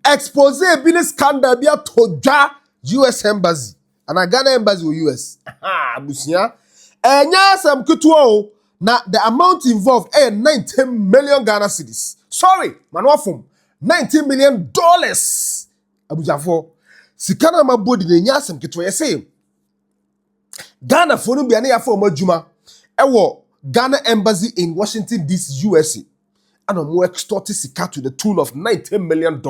expose business scandal be a toja US embassy and a Ghana embassy or US. Abusia. Enya some kutuo na the amount involved 19 million Ghana cedis. Sorry, manwafum. $19 million. Abujafo. Sikana mabodi de nya some kutuo yese. Ghana for no be ane ya for majuma. Ewo Ghana embassy in Washington DC USA. And more extorted sika to the tune of $19 million.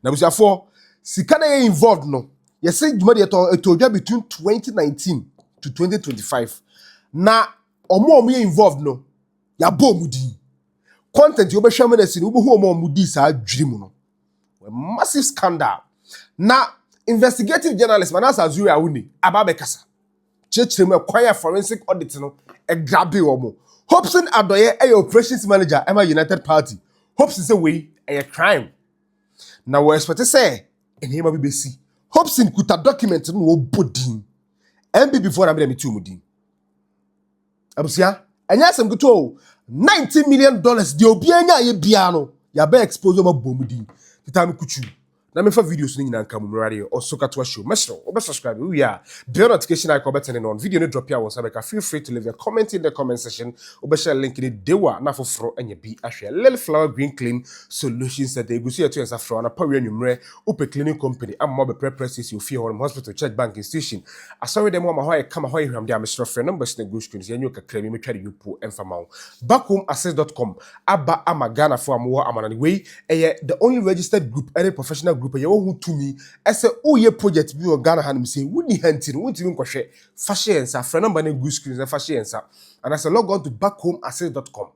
Now, therefore, sikana involved no. You say you made it between 2019 to 2025. Now, omo involved no. Ya bo mudi. Content you be sharing na sin ubu omo mudi sa dream no. Massive scandal. Now, investigative journalist Manasa Azuri Awuni ababe kasa. Chechire me kwaya forensic audit no e grabe omo. Hobson Adoye a operations manager Emma United Party. Hobson say we a crime. Now we expect to say in him BBC. Hobson kuta document no bodin. MB before na me too mudin. Abusia, anya sem kuto $90 million di obi anya ye bia no. Ya be expose ma bomudin. Titami kuchu. Na me fa videos ni nyina nka mumrade o so katwa show. Mesro, obe subscribe. We are bell notification icon button on video no drop ya won sabeka. Feel free to leave a comment in the comment section. Obe share link in the dewa na foforo enye bi ahwe. Little Flower Green Clean Solutions that they go see to yourself from na power numre ope cleaning company am mo be practice you fear on hospital church bank institution. Asori dem ma ho e kama ho ehwam dia mesro frɛ numbers na go screen ya nyoka krami me tware yupo emfama wo. Backhomeraccess.com aba amagana for amwo amanani we the only registered group any professional group ye wo to me ese oye project bi o Ghana hanum say woni hanti no wonti nkohwe fashion sa fra number na go screen na fashion sa and as log on to backhomeraccess.com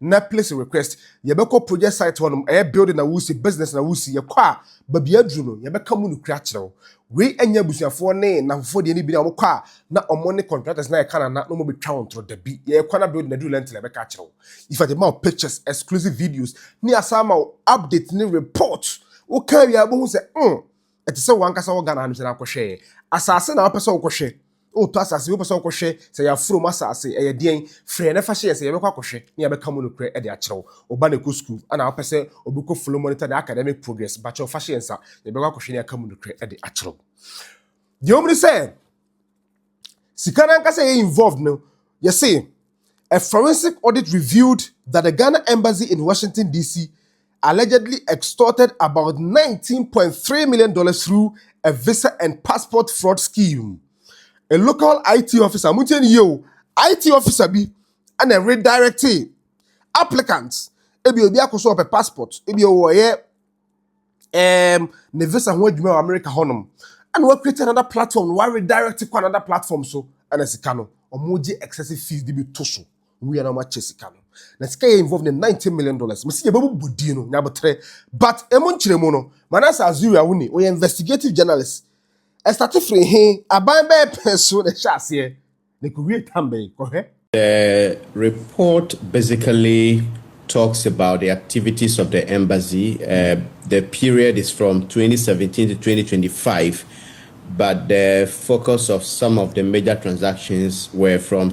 na place a request ye be call project site one building na wusi business na wusi ye kwa babi adru no ye be ka mu no kra kire we anya busuafo ne na fofo de ni bi na mo kwa na omo ne contractors na ye kana na no mo be twa ontro da bi ye kwa na building na do lent le be ka kire if I demand pictures exclusive videos ni asama update ni report o carry abo hu se eti se wankasa wo Ghana hanum se na kwhwe asase na opese wo kwhwe o to asase wo pese wo kwhwe se ya from asase e den frɛ na fa hye se ye be kwa kwhwe ni ya be kamu no kre e de a kyerɛw oba na ko school ana opese obiko follow monitor the academic progress ba kyerɛw fa hye nsa ye be kwa kwhwe ni ya kamu no kre e de a kyerɛw the omni say sikana nkasa ye involved no you see a forensic audit revealed that the Ghana embassy in Washington DC allegedly extorted about $19.3 million through a visa and passport fraud scheme. A local IT officer, IT officer be and a redirected applicants. Ebi obi akoso a passport. Ebi oye ne visa ho adwuma America honum. And we create another platform. We redirect to another platform so and esikano. Omoji excessive fees di bi toso. We are not much esikano. Na sika involved in $19 million. Mesi ye babu budi no nyabotre. But emon chiremo no. Manasa Azuri Awuni, we investigative journalist. I started free he aban be peso de chase. Ne kuwie tambe ko he. The report basically talks about the activities of the embassy. The period is from 2017 to 2025, but the focus of some of the major transactions were from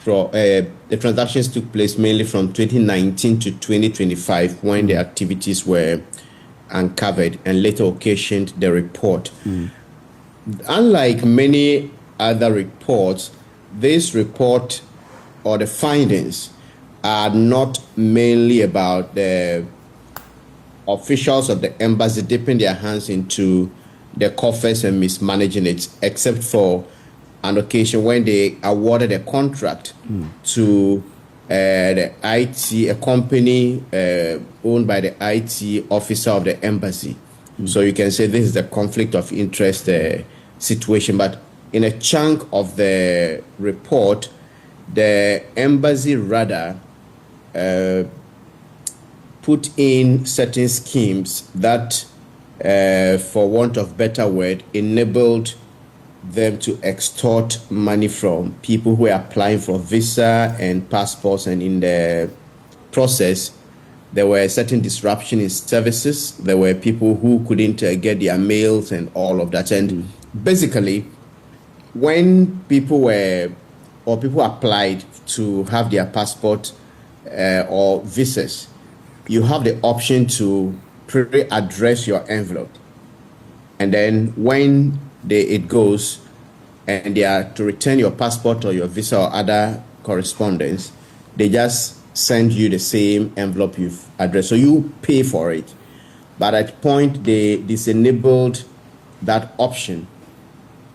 the transactions took place mainly from 2019 to 2025 when the activities were uncovered and later occasioned the report. Unlike many other reports, this report or the findings are not mainly about the officials of the embassy dipping their hands into the coffers and mismanaging it, except for an occasion when they awarded a contract to the IT, a company owned by the IT officer of the embassy. So you can say this is a conflict of interest situation. But in a chunk of the report, the embassy rather put in certain schemes that, for want of better word, enabled them to extort money from people who are applying for visa and passports, and in the process there were certain disruption in services. There were people who couldn't get their mails and all of that. And basically, when people applied to have their passport or visas, you have the option to pre-address your envelope. And then when it goes and they are to return your passport or your visa or other correspondence, they just send you the same envelope you've addressed. So you pay for it. But at the point they disenabled that option,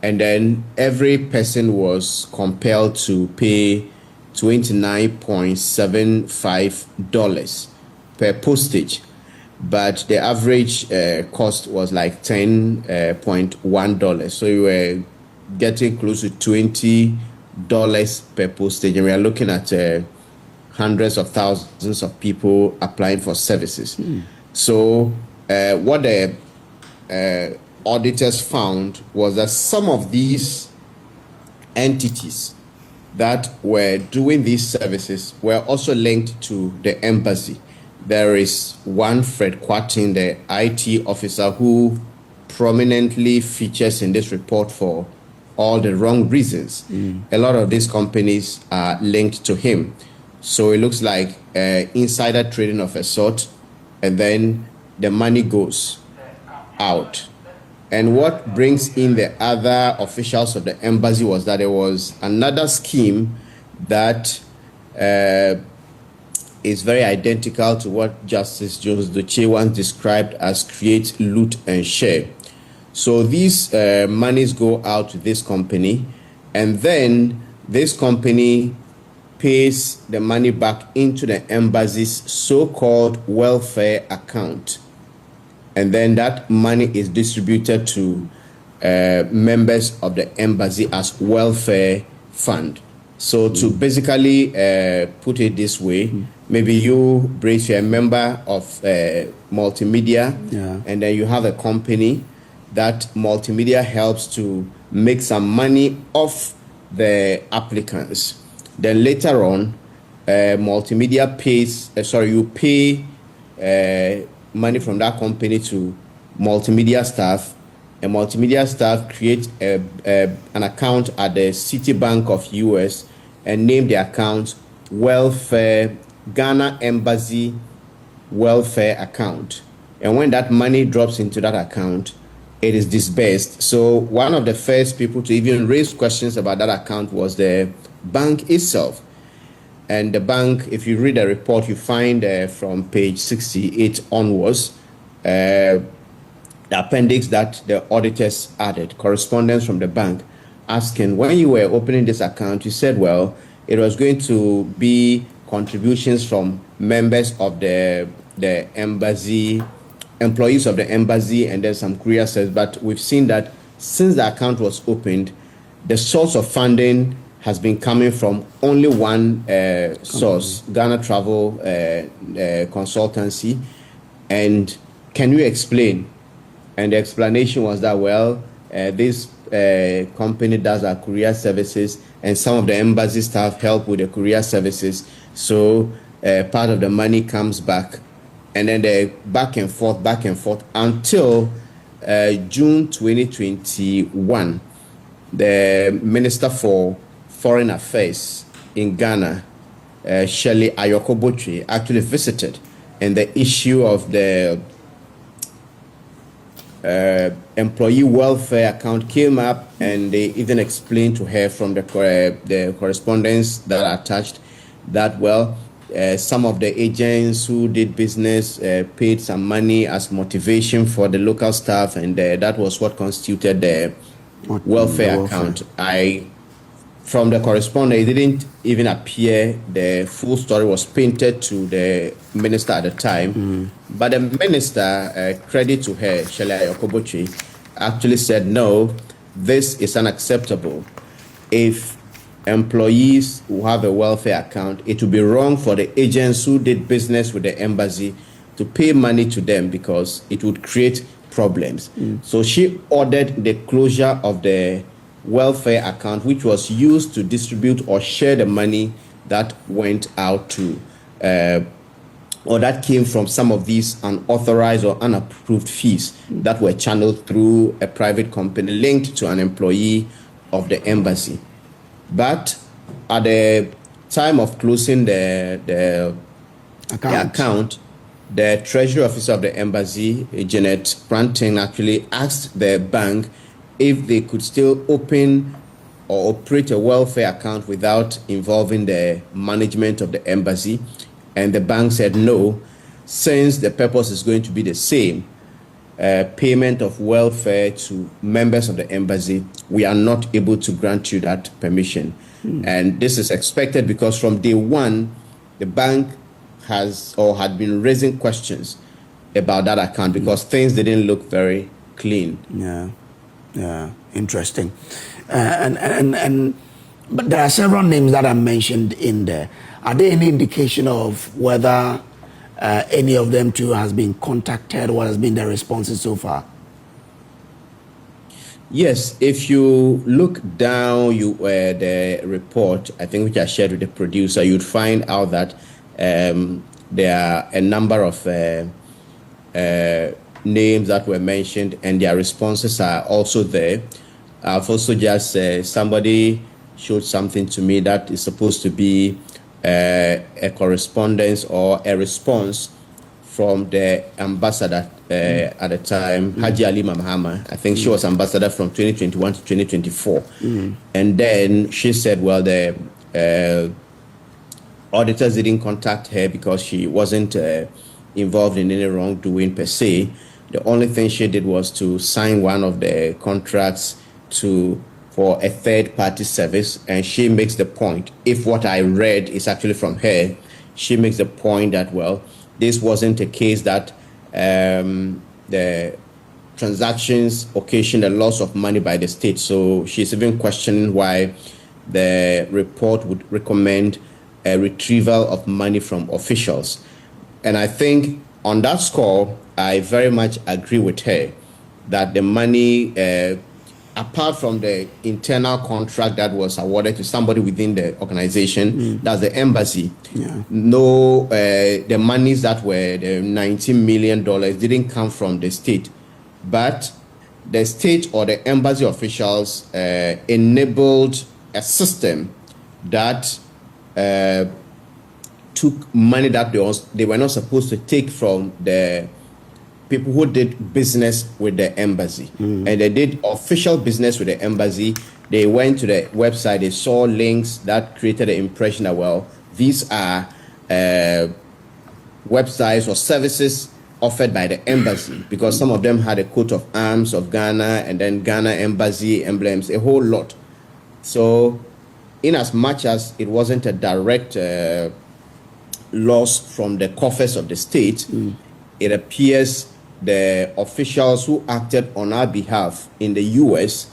and then every person was compelled to pay $29.75 per postage, but the average cost was like $10.1. So you were getting close to $20 per postage, and we are looking at hundreds of thousands of people applying for services. So what the auditors found was that some of these entities that were doing these services were also linked to the embassy. There is one Fred Quatin, the IT officer, who prominently features in this report for all the wrong reasons. A lot of these companies are linked to him. So it looks like insider trading of a sort, and then the money goes out. And what brings in the other officials of the embassy was that there was another scheme that is very identical to what Justice Jones Doche once described as create, loot, and share. So these monies go out to this company, and then this company pays the money back into the embassy's so-called welfare account. And then that money is distributed to members of the embassy as welfare fund. So to basically put it this way, maybe you, Brace, you're a member of multimedia, and then you have a company that multimedia helps to make some money off the applicants. Then later on, multimedia pays, you pay money from that company to multimedia staff, and multimedia staff create an account at the Citibank of US and name the account Welfare Ghana Embassy Welfare Account. And when that money drops into that account, it is disbursed. So one of the first people to even raise questions about that account was the bank itself. And the bank, if you read the report, you find from page 68 onwards, the appendix that the auditors added, correspondence from the bank, asking, when you were opening this account, you said, well, it was going to be contributions from members of the embassy, employees of the embassy, and then some courier service. But we've seen that since the account was opened, the source of funding has been coming from only one source, Ghana Travel Consultancy. And can you explain? And the explanation was that, well, this company does our courier services, and some of the embassy staff help with the courier services. So part of the money comes back, and then they back and forth until June 2021. The Minister for Foreign Affairs in Ghana, Shirley Ayoko-Botwe, actually visited, and the issue of the employee welfare account came up, and they even explained to her from the correspondence that are attached that, well, some of the agents who did business paid some money as motivation for the local staff, and that was what constituted the welfare account. From the correspondence, it didn't even appear the full story was painted to the minister at the time. But the minister, credit to her, Shirley Ayoko-Botwe, actually said, no, this is unacceptable. If employees who have a welfare account, it would be wrong for the agents who did business with the embassy to pay money to them, because it would create problems. So she ordered the closure of the welfare account, which was used to distribute or share the money that went out to or that came from some of these unauthorized or unapproved fees that were channeled through a private company linked to an employee of the embassy. But at the time of closing the account, the treasury officer of the embassy, Janet Branting, actually asked the bank if they could still open or operate a welfare account without involving the management of the embassy. And the bank said no, since the purpose is going to be the same, payment of welfare to members of the embassy, we are not able to grant you that permission. And this is expected because from day one, the bank has or had been raising questions about that account because things didn't look very clean. Yeah, interesting. But there are several names that are mentioned in there. Are there any indication of whether any of them too has been contacted? What has been their responses so far? Yes, if you look down the report, I think which I shared with the producer, you'd find out that there are a number of names that were mentioned, and their responses are also there. I've also just somebody showed something to me that is supposed to be a correspondence or a response from the ambassador at the time, Haji Ali Mahama. I think she was ambassador from 2021 to 2024. And then she said, well, the auditors didn't contact her because she wasn't involved in any wrongdoing per se. The only thing she did was to sign one of the contracts for a third-party service, and she makes the point, if what I read is actually from her, she makes the point that, well, this wasn't a case that the transactions occasioned a loss of money by the state. So she's even questioning why the report would recommend a retrieval of money from officials. And I think on that score, I very much agree with her that the money, apart from the internal contract that was awarded to somebody within the organization, that's the embassy, no, the monies that were the $19 million didn't come from the state, but the state or the embassy officials enabled a system that took money that they were not supposed to take from the people who did business with the embassy. And they did official business with the embassy. They went to the website, they saw links that created the impression that, well, these are websites or services offered by the embassy, because some of them had a coat of arms of Ghana and then Ghana embassy emblems, a whole lot. So in as much as it wasn't a direct loss from the coffers of the state, it appears the officials who acted on our behalf in the US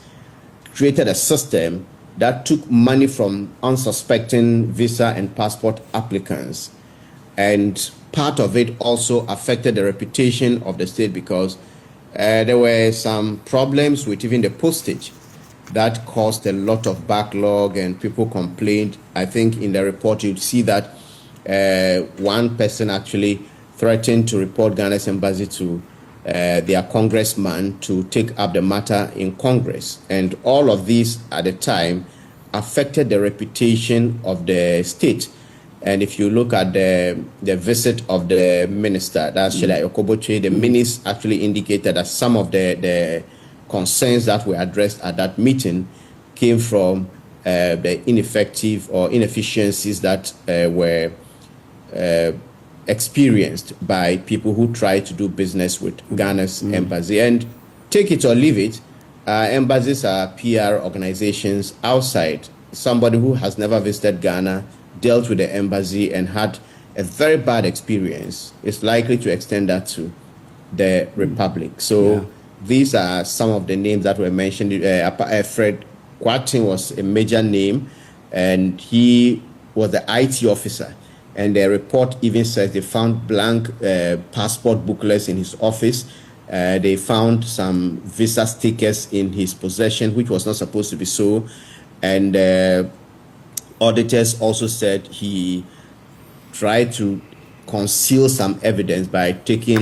created a system that took money from unsuspecting visa and passport applicants. And part of it also affected the reputation of the state because there were some problems with even the postage that caused a lot of backlog and people complained. I think in the report you'd see that one person actually threatened to report Ghana's embassy to their congressman to take up the matter in Congress. And all of these at the time affected the reputation of the state. And if you look at the visit of the minister, that's Shela Okoboche, the minutes actually indicated that some of the concerns that were addressed at that meeting came from the ineffective or inefficiencies that were experienced by people who try to do business with Ghana's embassy. And take it or leave it, embassies are PR organizations outside. Somebody who has never visited Ghana, dealt with the embassy and had a very bad experience is likely to extend that to the Republic. So these are some of the names that were mentioned. Fred Kwatin was a major name, and he was the IT officer. And the report even says they found blank passport booklets in his office. They found some visa stickers in his possession, which was not supposed to be so. And auditors also said he tried to conceal some evidence by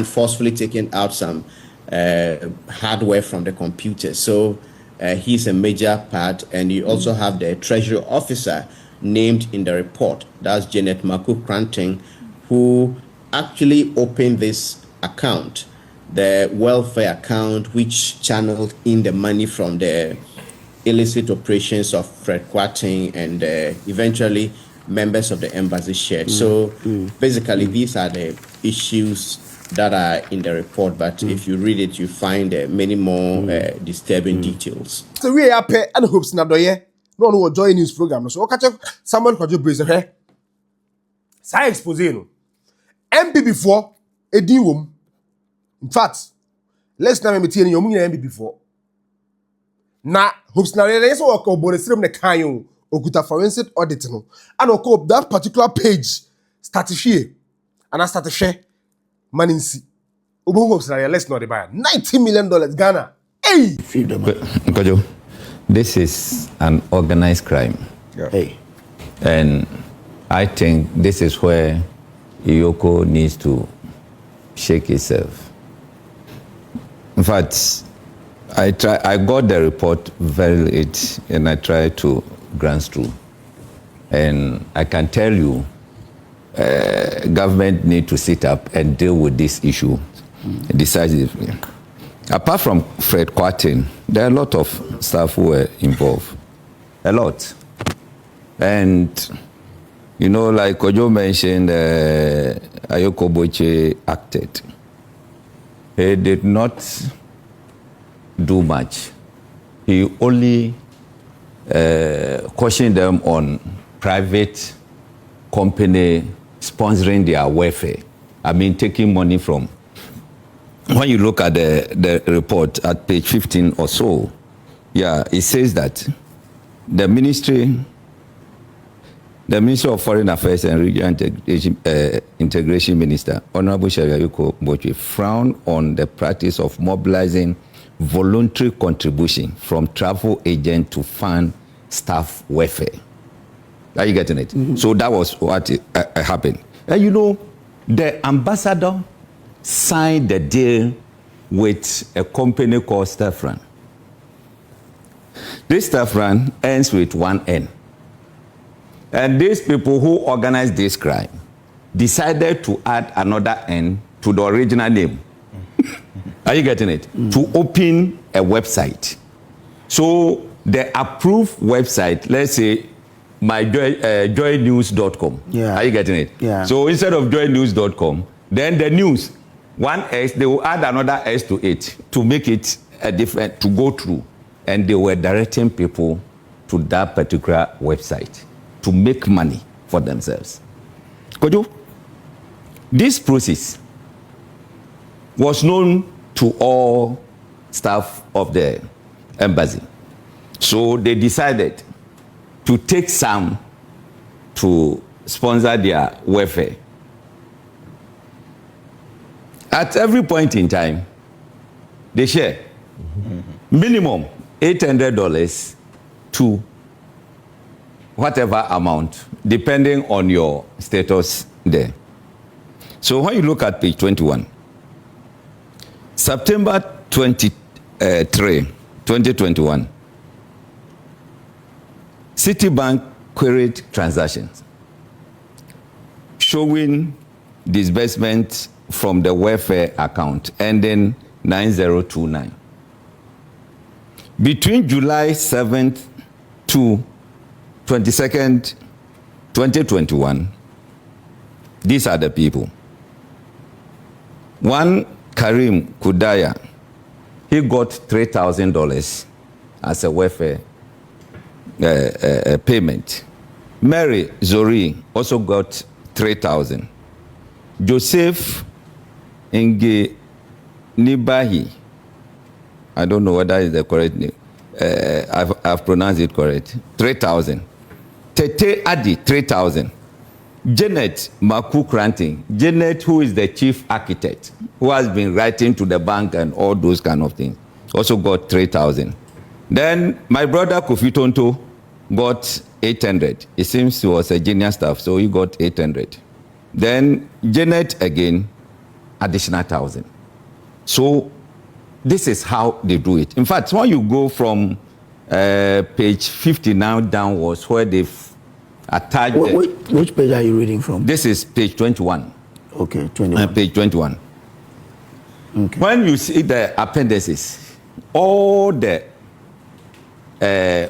forcefully taking out some hardware from the computer. So he's a major part. And you also have the treasury officer named in the report. That's Janet Maku Cranting, who actually opened this account, the welfare account, which channeled in the money from the illicit operations of Fred Kwarteng and eventually members of the embassy shared. So basically, these are the issues that are in the report, but if you read it, you find many more disturbing details. So we are pay and hopes na doye. No no join news program. So catch someone could you brace here. Sa expose no. MPP4 edi wom. In fact, let's now me tie you mu MPP4. Na hopes na re so work obo resrem ne kan yo okuta forensic audit no. And okop that particular page start here. And I start to share maninsi. Obo hopes na let's know the buy $90 million Ghana. Hey, Kojo, this is an organized crime. Yeah. Hey. And I think this is where Iyoko needs to shake itself. In fact, I got the report very late and I tried to glance through. And I can tell you, government need to sit up and deal with this issue decisively. Apart from Fred Kwarteng, there are a lot of staff who were involved. A lot. And, you know, like Kojo mentioned, Ayoko Boche acted. He did not do much. He only cautioned them on private company sponsoring their welfare. I mean, taking money from. When you look at the report at page 15 or so, yeah, it says that the Ministry of Foreign Affairs and Regional Integration Minister, Honorable Ayoko Boche, frowned on the practice of mobilizing voluntary contribution from travel agents to fund staff welfare. Are you getting it? Mm-hmm. So that was what happened. And you know, the ambassador signed the deal with a company called Staffran. This Staffran ends with one N. And these people who organized this crime decided to add another N to the original name. Are you getting it? To open a website. So the approved website, let's say joynews.com. Yeah. Are you getting it? Yeah. So instead of joynews.com, then the news, one S, they will add another S to it to make it a different, to go through. And they were directing people to that particular website to make money for themselves. Kojo, this process was known to all staff of the embassy. So they decided to take some to sponsor their welfare. At every point in time, they share minimum $800 to whatever amount, depending on your status there. So when you look at page 21, September 23, 2021, Citibank queried transactions showing disbursement from the welfare account ending 9029. Between July 7th to 22nd, 2021, these are the people. One, Karim Kudaya, he got $3,000 as a welfare payment. Mary Zori also got $3,000. Joseph Nge Nibahi, I don't know whether is the correct name. I've pronounced it correct. 3,000. Tete Adi, 3,000. Janet Maku Kranting. Janet, who is the chief architect, who has been writing to the bank and all those kind of things, also got 3,000. Then my brother Kofi Tonto got 800. It seems he was a junior staff, so he got 800. Then Janet again, additional 1,000. So this is how they do it. In fact, when you go from page 50 now downwards, where they've attached... Which page are you reading from? This is page 21. Okay, 21. Page 21. Okay. When you see the appendices, all the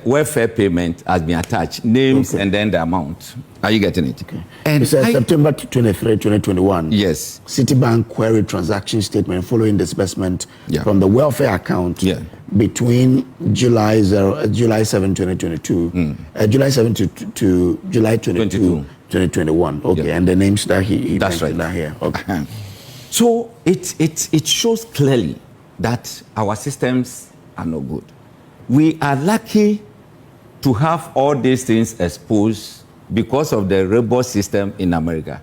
welfare payment has been attached, names and then the amount. Are you getting it? Okay. And it says September 23, 2021. Yes. Citibank query transaction statement following disbursement Yeah. from the welfare account between July 7, 2022, July 7 to July 22, 2021. Okay, Yeah. and the names that he That's mentioned right. are here. Okay. So it shows clearly that our systems are no good. We are lucky to have all these things exposed because of the robust system in America.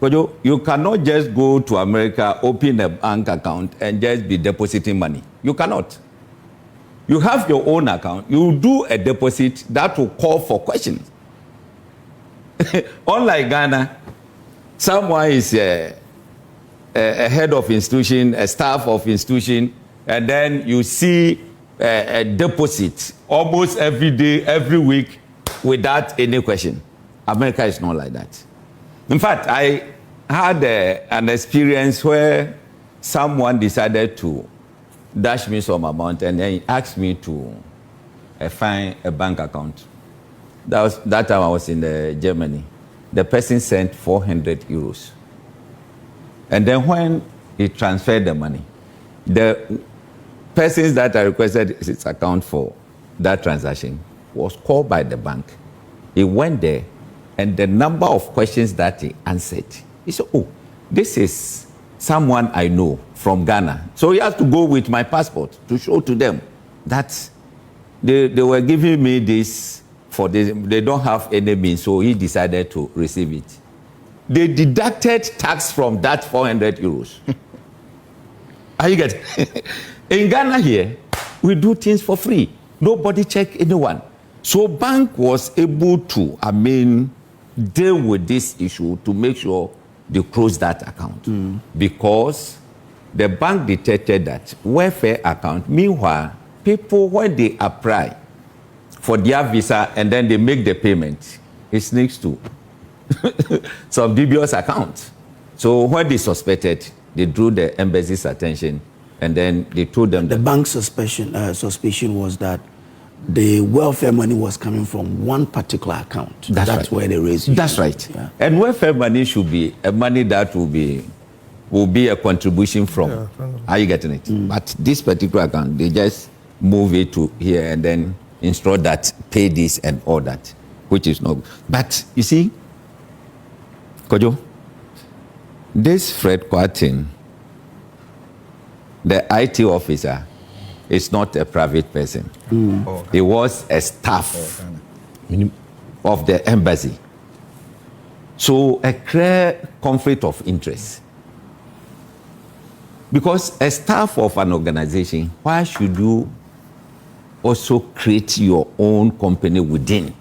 But you cannot just go to America, open a bank account, and just be depositing money. You cannot. You have your own account. You do a deposit that will call for questions. Unlike Ghana, someone is a head of institution, a staff of institution, and then you see a deposit almost every day, every week, without any question. America is not like that. In fact, I had an experience where someone decided to dash me some amount and then he asked me to find a bank account. That time I was in Germany. The person sent 400 euros. And then when he transferred the money, the persons that I requested his account for that transaction was called by the bank. He went there, and the number of questions that he answered, he said, oh, this is someone I know from Ghana. So he has to go with my passport to show to them that they were giving me this for this. They don't have any means, so he decided to receive it. They deducted tax from that 400 euros. Are you getting? In Ghana here, we do things for free. Nobody check anyone. So bank was able to, deal with this issue to make sure they close that account. Because the bank detected that welfare account, meanwhile, people, when they apply for their visa and then they make the payment, it sneaks to some dubious account. So when they suspected, they drew the embassy's attention and then they told them the that bank's suspicion was that the welfare money was coming from one particular account. That's That's right. where they raised it. That's right. Yeah. And welfare money should be a money that will be a contribution from. Are you getting it? But this particular account, they just move it to here and then instruct that pay this and all that, which is not. But you see, Kojo, this Fred Kwartin, the IT officer, is not a private person. He was a staff of the embassy. So a clear conflict of interest. Because a staff of an organization, why should you also create your own company within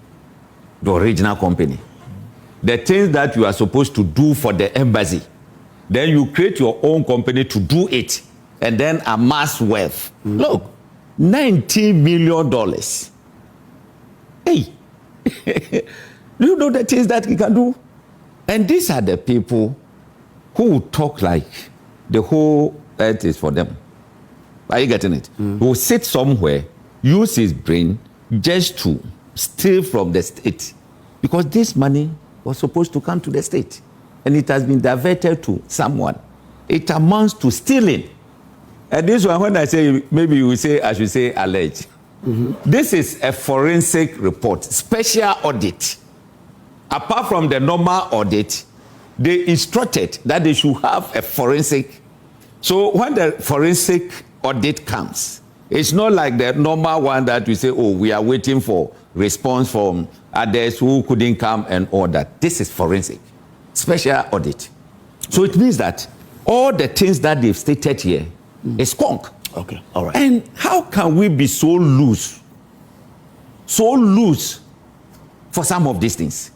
the original company? The things that you are supposed to do for the embassy, then you create your own company to do it and then amass wealth. Look, $90 million. Hey, do you know the things that he can do? And these are the people who talk like the whole earth is for them. Are you getting it? Who will sit somewhere, use his brain just to steal from the state. Because this money was supposed to come to the state. And it has been diverted to someone. It amounts to stealing. And this one, when I say, maybe you will say, I should say alleged. This is a forensic report, special audit. Apart from the normal audit, they instructed that they should have a forensic. So when the forensic audit comes, it's not like the normal one that we say, oh, we are waiting for response from others who couldn't come and all that. This is forensic, special audit. So it means that all the things that they've stated here is skunk. Okay, all right. And how can we be so loose for some of these things?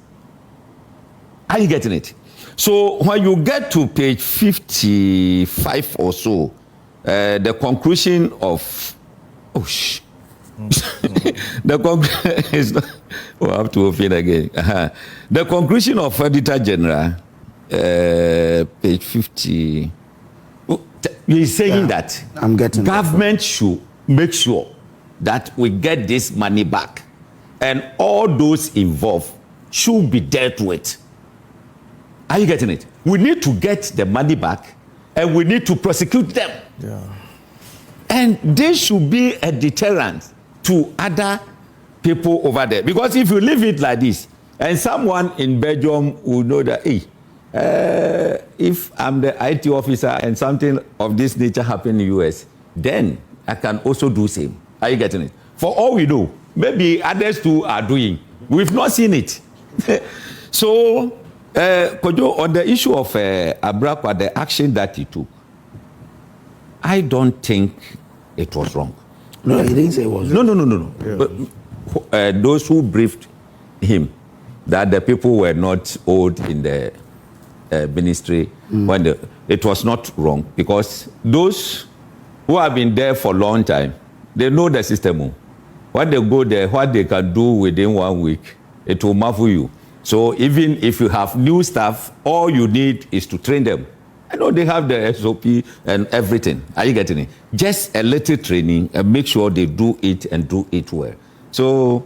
Are you getting it? So when you get to page 55 or so, the conclusion of the conclusion is not, I have to open again. The conclusion of Auditor General page 50. You're saying that I'm getting government should make sure that we get this money back, and all those involved should be dealt with. Are you getting it? We need to get the money back, and we need to prosecute them. Yeah. And this should be a deterrent to other people over there. Because if you leave it like this, and someone in Belgium will know that, hey, if I'm the IT officer and something of this nature happen in the US, then I can also do same. Are you getting it? For all we know, maybe others too are doing. We've not seen it. So, Kojo, on the issue of Abrakwa, the action that he took, I don't think it was wrong. No, he didn't say it was wrong. No. Yeah. But, those who briefed him that the people were not owed in the ministry, when it was not wrong, because those who have been there for a long time, they know the system. When they go there, what they can do within 1 week, it will marvel you. So even if you have new staff, all you need is to train them. I know they have the SOP and everything. Are you getting it? Just a little training and make sure they do it and do it well. So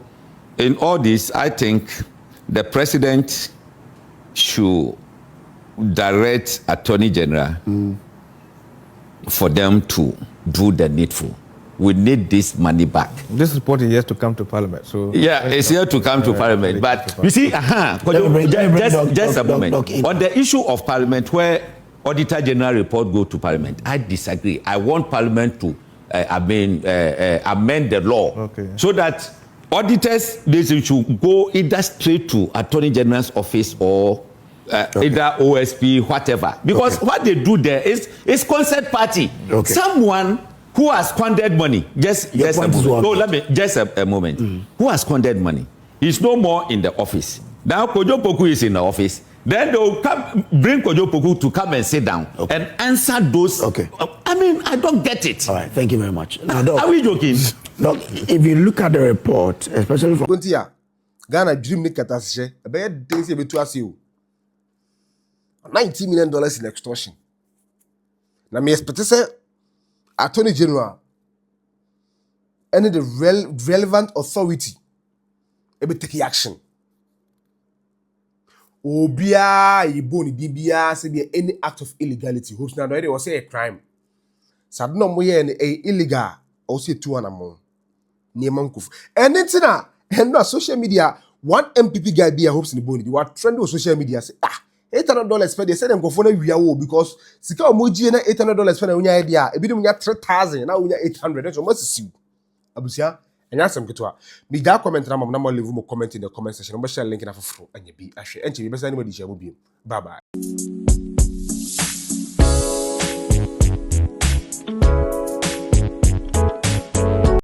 in all this, I think the president should direct Attorney General for them to do the needful. We need this money back. This report is yet to come to Parliament. So yeah, it's here to come to Parliament. But you see, just a moment. On the issue of Parliament, where Auditor General report go to Parliament, I disagree. I want Parliament to amend the law so that auditors, they should go either straight to Attorney General's office or either OSP, whatever. Because what they do there is concert party. Someone who has squandered money, just a moment. No, let me just a moment. Who has squandered money? He's no more in the office. Now Kojo Poku is in the office. Then they will bring Kojo Poku to come and sit down and answer those. I mean, I don't get it. All right, thank you very much. Now, Doc, are we joking? Doc, if you look at the report, especially from Ghana dream Nikatashe, a bad things you to ask you $90 million in extortion. Now, me expect to say, Attorney General, any the relevant authority, able take action. Obia, Iboni, Bibia, say any act of illegality. Hopes now already was say a crime. Sadno moye a illegal, also 2 among. Nemankuf. And it's na and no social media. One MPP guy be a hopes in the body. You are trending on social media. Say $800 spend. They said them go for we are because sika omoji na $800 spend unya idea. Ebi dum nya 3,000 na unya 800. That's almost see. Abusia. And that's some kitwa. Me da comment na mo leave mo comment in the comment section. Mo share link na for anya bi ahwe. Enche bi besa anybody share mo bi. Bye bye.